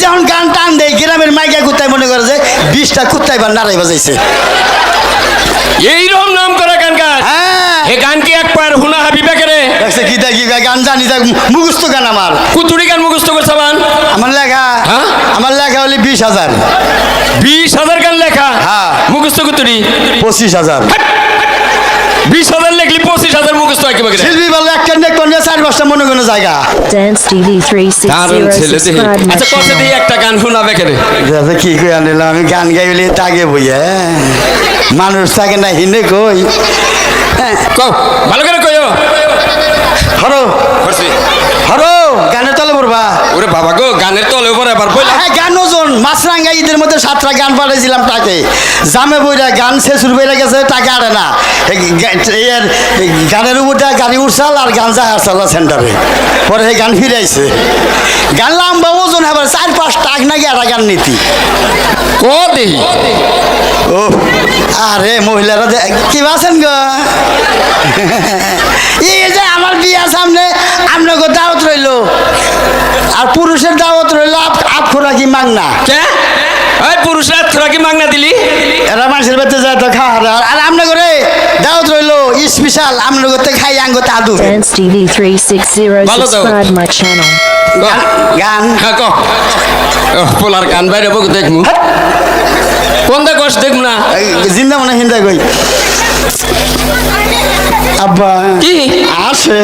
যখন গান টান দেয় গ্রামের মাইকা কুত্তায় মনে করে যে 20টা কুত্তায় বা নাড়াই বাজাইছে। এইরকম নাম করা গান গান। হ্যাঁ এ গান কি একবার হুনা হাবিবা করে দেখছে কি দেখি গান জানি দেখ মুখস্থ গান আমার কুতুরি গান মুখস্থ করছে বান আমার লেখা হ্যাঁ? আমার লেখা হলে 20,000 20,000 গান লেখা হ্যাঁ। মুখস্থ কুতুরি 25,000 20,000 লিখলি 25,000 মুখস্থ হয় কিভাবে শিল্পী বললো একটা নেক করলে 4-5টা মনে কোনো জায়গা Dance TV দারুণ 360 ছেলে দেখি subscribe my আচ্ছা কষ্ট দিয়ে channel. একটা গান শোনাবে কেন দাদা কি কই আনিলাম আমি গান গাইলে তাগে বইয়া মানুষ থাকে না হিনে কই কও ভালো করে কইও হরো করছি হরো গানের তলে পড়বা ওরে বাবা গো গানের তলে উপরে আবার বইলা হ্যাঁ গান ওজন মাছরাঙ্গা ঈদের মধ্যে 7টা গান পাঠাইছিলাম তাকে জামে বইরা গান শেষুর বইরা গেছে টাকা আরে না এর গানের উপরটা গাড়ি উঠছাল আর গান যা হারছাল সেন্টারে পরে সেই গান ফিরে আইছে গান লম্বা ওজন আবার 4-5 টাক নাকি একটা গান নীতি কো দেহি ও আরে মহিলারা কি আছেন গো এই যে আমার বিয়া সামনে আপনাকে দাওয়াত রইল আর পুরুষের দাওয়াত রইল আখোরা কি মাংনা কে ওই পুরুষরা তোরা কি মাগনা দিলি এরা মানুষের বাড়িতে যায় তো খাওয়া আর আপনার করে দাওয়াত রইল স্পেশাল আপনার করতে খাই আঙ্গতে আদু Dance TV 360 Follow the- subscribe my channel. গান হ্যাঁ কো পোলার গান বাইরে বক দেখমু কোন দা কষ্ট দেখমু না জিন্দা মনে হিন্দা কই আব্বা কি আসে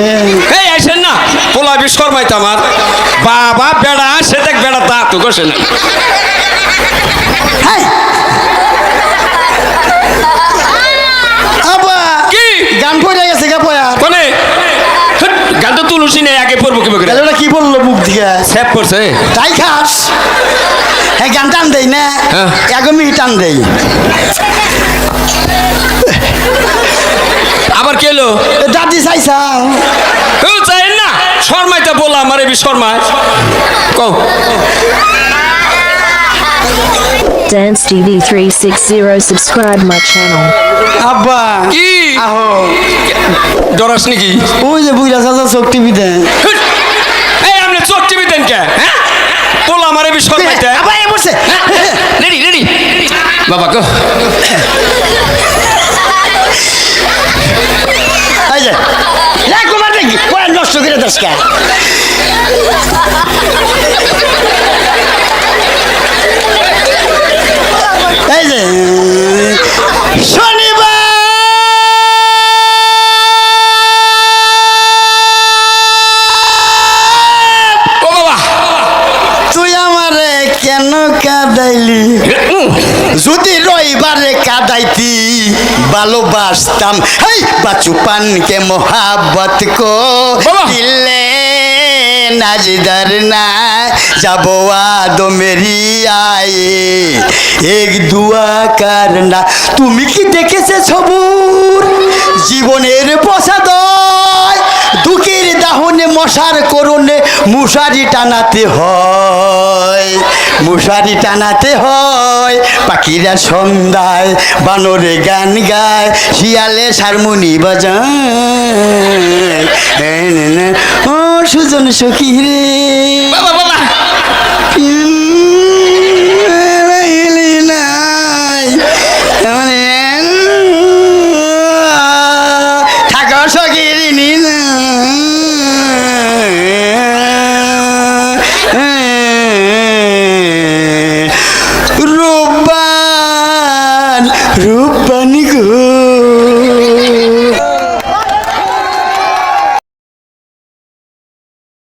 এই আসেন না পোলা বিশ্বকর্মাই তো আমার বাবা বেড়া সে দেখ বেড়া তা তো কষে না হাই আব্বা কি গান পড়ে গেছে গা পয়া কোনে গান তো তুলসী নেই আগে পড়বো কি বকরে ওটা কি বললো মুখ দিকে সেভ করছে তাই খাস হ্যাঁ গান টান দেই না হ্যাঁ। 1 মিনিট টান দেই আবার কেলো দাদি চাইছাও কেউ চাই না শর্মাইতে বললাম আমার এবি শর্মায় কও Dance TV 360 subscribe my channel. আব্বা কি আহো ডরাস নাকি ওই যে বুইরা চাচা চোখ টিভি দেন এই আপনি চোখ টিভি দেন কে হ্যাঁ বললাম আমার এবি শর্মাইতে আব্বা এ বসে রেডি রেডি বাবা কো এই যে কুমার দেখি পড়া নষ্ট করে দশকা এই যে শনিবার ও বাবা তুই আমারে কেন কাঁদাইলি যদি রবিবারে কাঁদাইতি ভালোবাসতাম হেই বাচুপান কে মোহাব্বত কো বাবা। দিলে নাজদার না যাবো আদো মেরি আয়ে এক দুয়া করনা তুমি কি দেখেছে সবুর জীবনের প্রসাদয় দুঃখের দাহনে মশার করণে মশারি টানাতে হয় মশারি টানাতে হয় পাখিরা সন্ধ্যায় বানরে গান গায় শিয়ালে হারমোনি বাজায় ও সুজন সখী রে বাবা বাবা থাকা সখী না রূপবান রূপবান গো